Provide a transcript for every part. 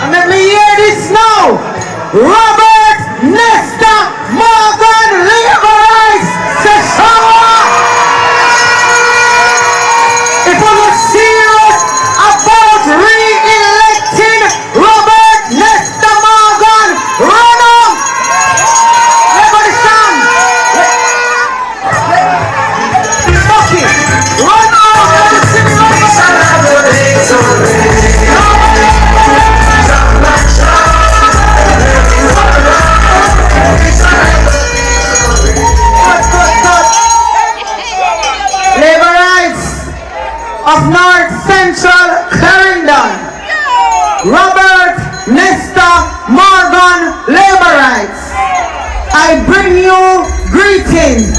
Let me hear this now. Robert Nestor Morgan Laborites session. If we were serious about re-electing Robert Nestor Morgan, run up. Everybody stand. Fuck it. Run up. Let me see me run of North Central Clarendon, Robert Nestor Morgan Laborites, I bring you greetings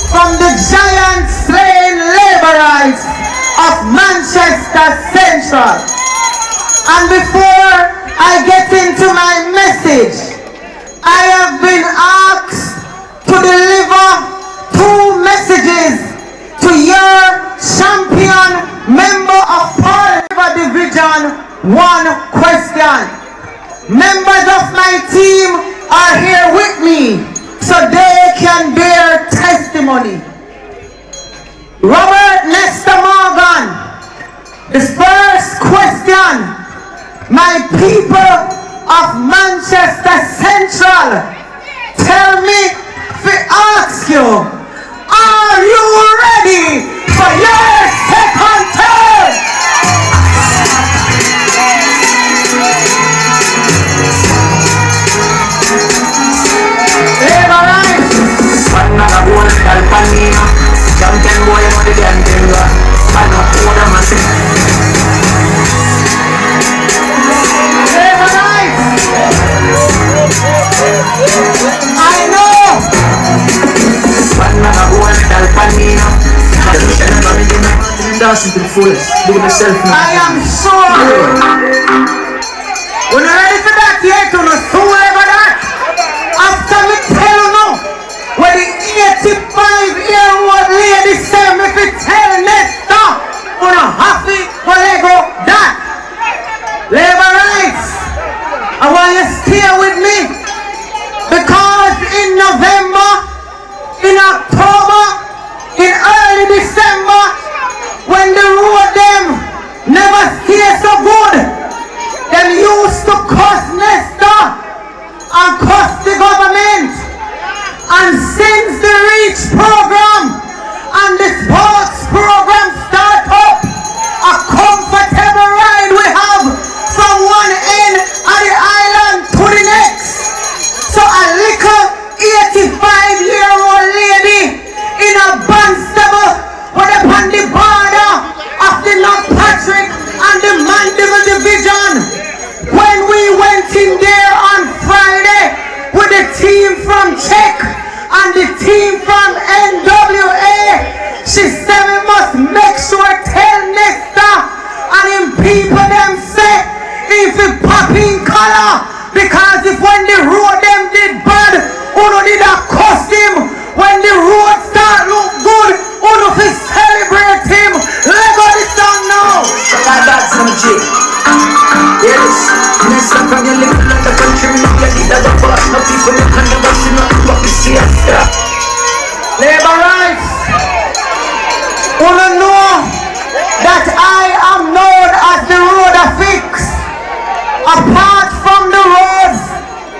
from the giant slain Laborites of Manchester Central. And before I get into my message, I have been asked to deliver 2 messages to your champion member of Parliament Division 1 question. Members of my team are here with me so they can bear testimony. Robert Nestor Morgan, the first question. My people of Manchester Central, tell me if I ask you, are you ready for your second term? Laborites. I know. Dancing to the fullest, doing myself now. I am sure. When you're ready for that, you have to know whoever that. After me tell you now, when the 85-year-old lady say me fi tell Nestor, on a happy for Lego that. Laborites, I want you to stay with me, because in November, in October, in early December, when the road them never stay so good, them used to cuss Nestor and cuss the government. And since the REACH program and the sports program start up, a comfortable ride we have from one end of the island to the next. So a little 85-year-old lady in a Barnstable with upon the border of the North Patrick and the Mandeville Division. When we went in there on Friday with the team from Czech and the team from NWA, she said we must make sure tell Nestor and him people them say if it pop in color, because if when the road them did bad, uno did a cuss him. When the road start look good, uno fi celebrate him. Let go the song now. That's my G. Yes, Nestor from your little like the country, we know you need a boss. No people in the rushing up, but we see us. Laborites, uno know that I am known as the Rhoda fix. Apart from the roads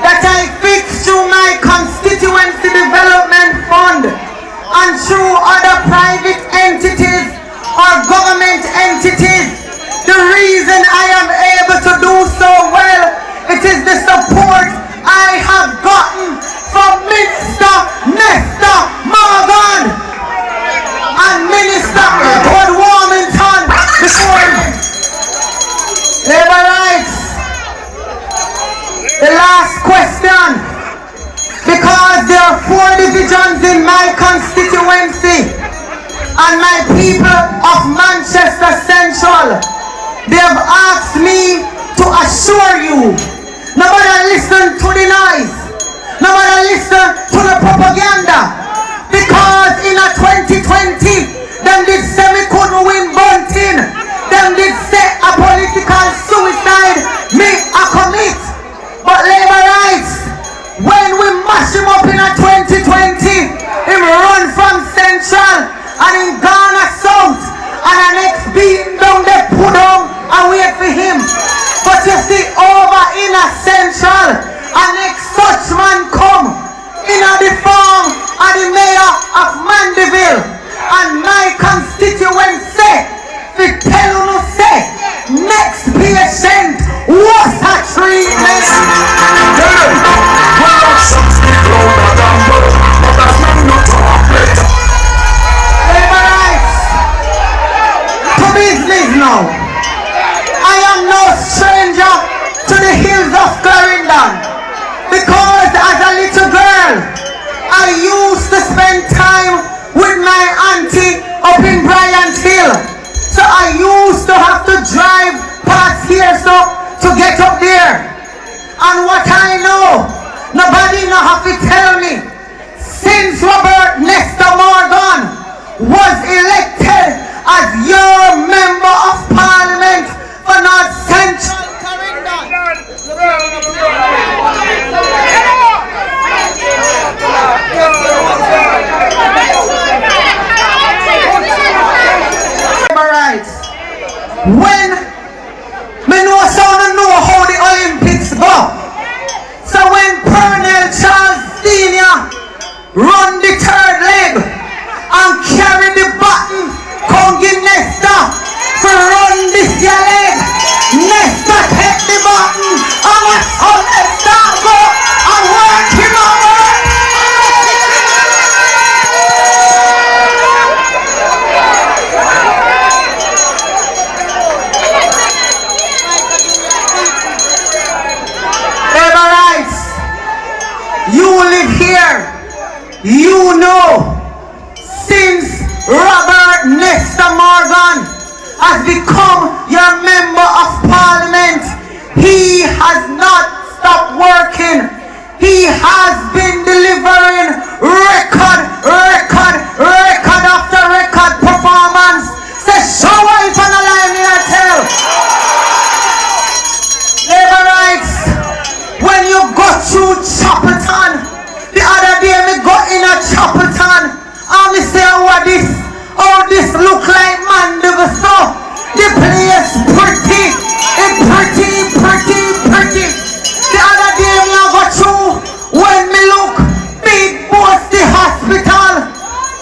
that I fix through my Constituency Development Fund and through other private entities or government entities, the reason I am able to do so well, it is the support I have gotten from Minister Nestor Morgan and Minister Edward Warmington before Laborites. The last question, because there are 4 divisions in my constituency and my people of Manchester Central, they have asked me to assure you, nobody listen to the noise, nobody listen to the propaganda, because in a 2020, them did say me couldn't win Bunting, them did say a political suicide, me a come of Clarendon. Because as a little girl, I used to spend time with my auntie up in Bryant Hill. So I used to have to drive past here so to get up there. And what I know, nobody know have to tell me, since Robert Nestor Morgan was elected as your member of parliament for North Central when me know someone know how the Olympics go. So when Colonel Charles Senior run the third leg and carry the button, come give Nesta to run this your leg. Nesta take the button and watch how Nesta go and work him over. You live here, you know, since Robert Nestor Morgan has become your member of parliament, he has not stopped working. He has been delivering record after record performance. Say, show up on the line here, tell. Labor rights, when you go through Chapelton, the other day me go in a Chapelton and me say what this look like Mandeville so the place pretty. The other day me I go through when me look big boss the hospital.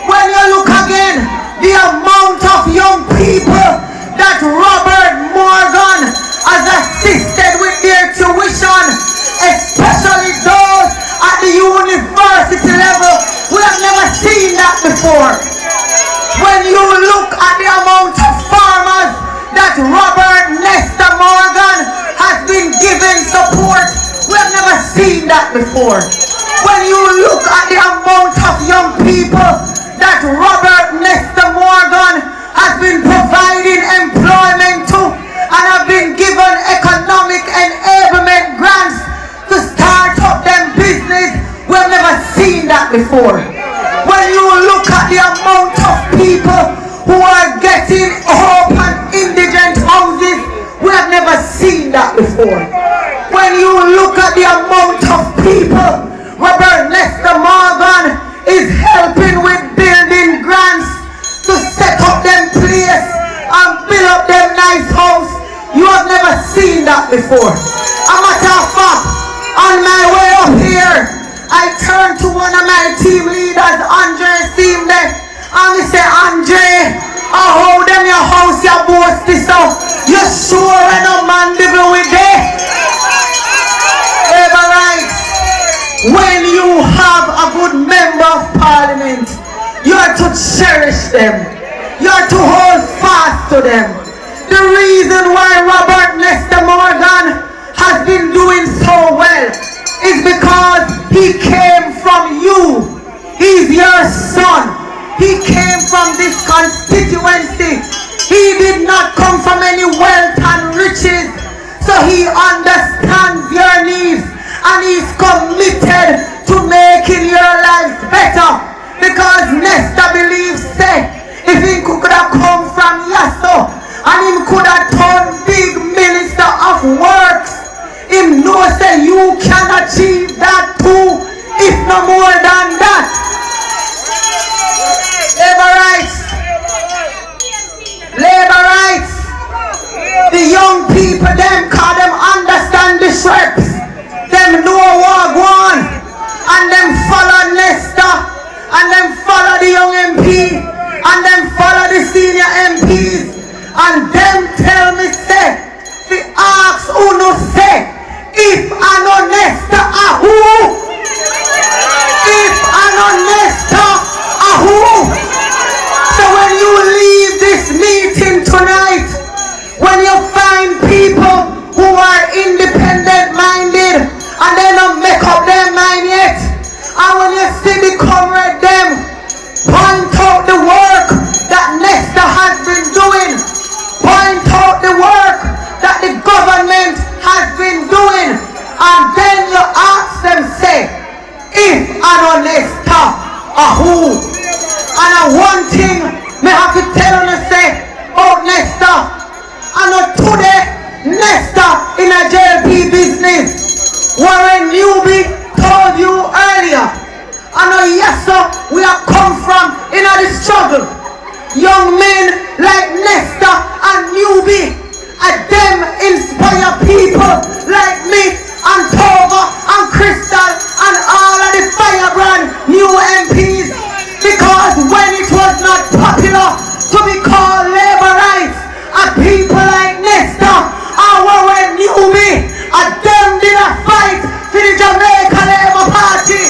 When you look again, the amount of young people that Robert Morgan has assisted with their tuition, especially those at the university level. We have never seen that before. When you look at the amount of farmers that Robert Nestor Morgan has been given support, we have never seen that before. When you look at the amount of young people that Robert Nestor Morgan has been providing employment to and have been given economic enablement grants to start up them business, we have never seen that before. When you look at the amount of people who are getting hope and indigent houses, we have never seen that before. When you look at the amount of people Robert Nestor Morgan is helping with building grants to set up them place and build up them nice house, you have never seen that before. A matter of fact, on my way up here, I turned to one of my team leaders, Andre, team there, and he said, Andre, I hold them your house, your boast this out. You sure and a man devil with there? Ever right? When you have a good member of parliament, you are to cherish them. You are to hold fast to them. The reason why Robert Nestor Morgan has been doing so well is because he came from you. He's your son. He came from this constituency. He did not come from any wealth and riches. So he understands your needs and he's committed to making your lives better. Because Nestor believes that if he could have come from Yasso and he could have turned big minister of works, him knows that you can achieve that too, if no more than that. Labor rights. Labor rights. The young people, them call them understand the shreps. Them know what go on. And them follow Nestor. And them follow the young MP. And them follow the senior MPs. And them tell me, say, the ask who no say, if I no Nestor a who? If I no Nestor a who? So when you leave this meeting tonight, when you find people And then you ask them, say, if an honesta a who? And one thing me have to tell you say about Nesta. And today, Nesta in a JLP business. Warren Newby told you earlier. I know yes sir, we have come from in the struggle. Young men like Nesta and Newby, and them inspire people like me and Tova and Crystal and all of the firebrand new MPs. Because when it was not popular to be called labor rights, and people like Nesta and Warren Newby, and them did a fight for the Jamaica Labour Party.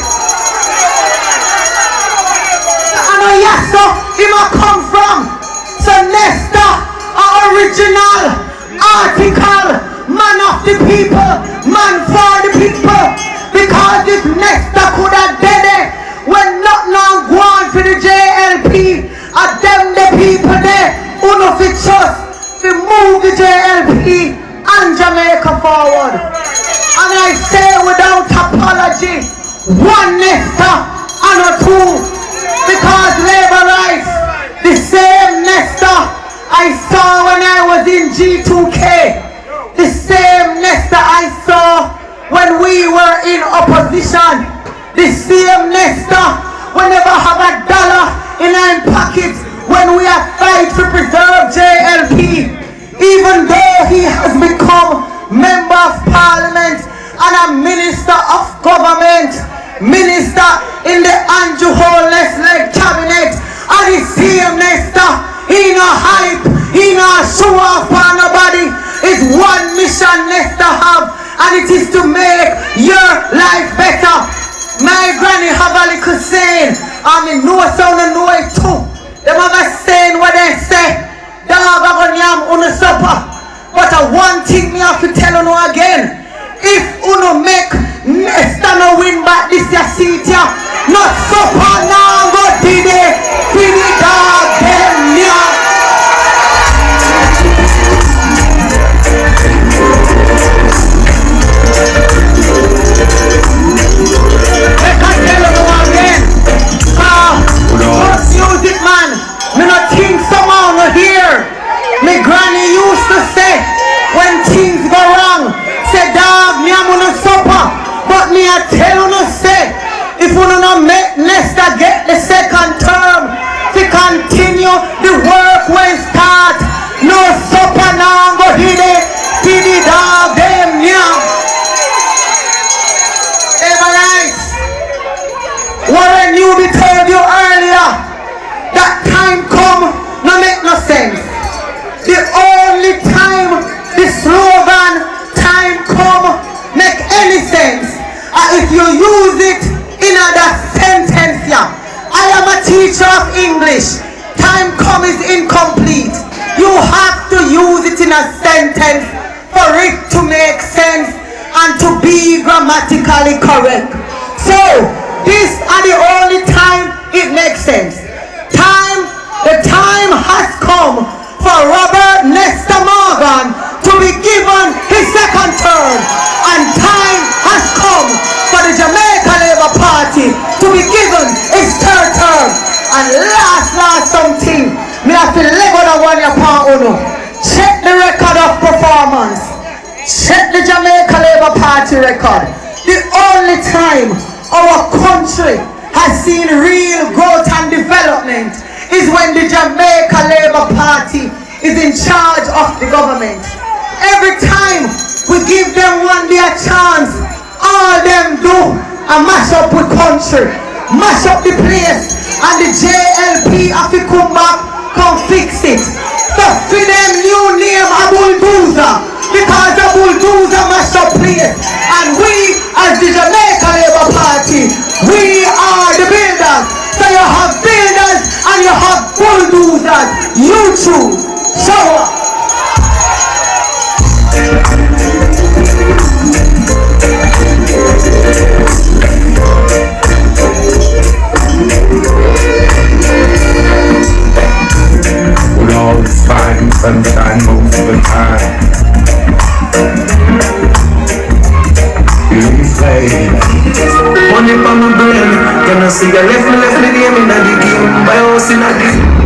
I know yes sir, he might come from. So Nesta, our original article, man of the people, man for the people. Because if Nesta could have done it, when not now go on for the JLP, and them the people there, who know fit trust, to move the JLP and Jamaica forward. And I say without apology, one Nesta and a two, because labor rights, the same Nesta I saw when I was in G2K, the same Nesta I saw when we were in opposition, the same Nesta we never have a dollar in our pocket when we are fight to preserve JLP, even though he has become member of parliament and a minister of government, minister in the Andrew Holness led cabinet, and the same Nesta, he no hype, he no show off for nobody. It's one mission Nesta have, and it is to make your life better. My granny have a little saying, and me know sound and know it too. Them have a saying what they say, dog a gun yam on the supper. But one thing me have to tell you again, if uno make Nesta no win back this year seat ya, not supper now go today, for the dog them yam. Music man, me not think somehow no hear. Me granny used to say, when things go wrong, say dog, me am on a supper. But me I tell you no say, if you no make Nesta get the second term, to continue the work when start, no supper now go hit it, hit the dog them now. Warren Newby told you earlier that time come no make no sense. The only time the slogan time come make any sense if you use it in that sentence here. I am a teacher of English. Time come is incomplete. You have to use it in a sentence for it to make sense and to be grammatically correct. So this are the only time it makes sense. The time has come for Robert Nesta Morgan to be given his second term, and time has come for the Jamaica Labour Party to be given his third term. And last something, me have to lego the one upon uno. Check the record of performance. Check the Jamaica Labour Party record. The only time our country has seen real growth and development is when the Jamaica Labour Party is in charge of the government. Every time we give them one day a chance, all them do and mash up the country, mash up the place, and the JLP have to come back, come fix it. So for them new name a bulldozer, because the bulldozer mash up place, and we as the Jamaica Labour Party, we are the builders. So you have builders and you have bulldozers. You choose. Show up. With all the fine sunshine most of the time. eye. Money for my brain. Can I see you left me name in the game? By house in a